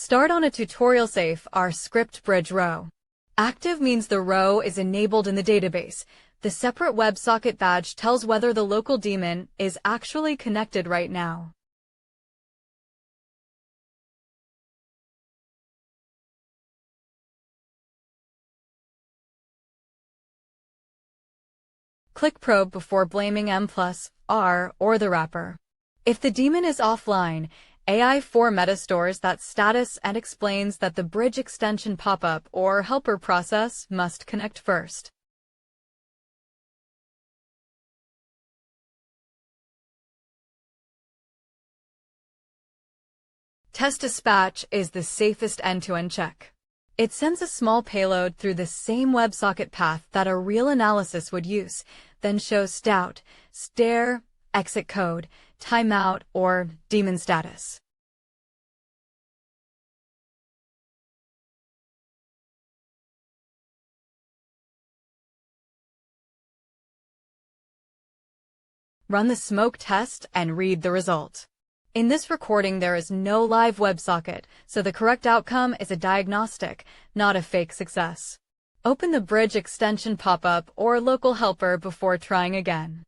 Start on a tutorial safe Rscript bridge row. Active means the row is enabled in the database. The separate WebSocket badge tells whether the local daemon is actually connected right now. Click Probe before blaming M+R or the wrapper. If the daemon is offline, AI4Meta stores that status and explains that the bridge extension pop-up or helper process must connect first. Test dispatch is the safest end-to-end check. It sends a small payload through the same WebSocket path that a real analysis would use, then shows stout, stare, exit code, timeout, or daemon status. Run the smoke test and read the result. In this recording, there is no live WebSocket, so the correct outcome is a diagnostic, not a fake success. Open the bridge extension pop-up or local helper before trying again.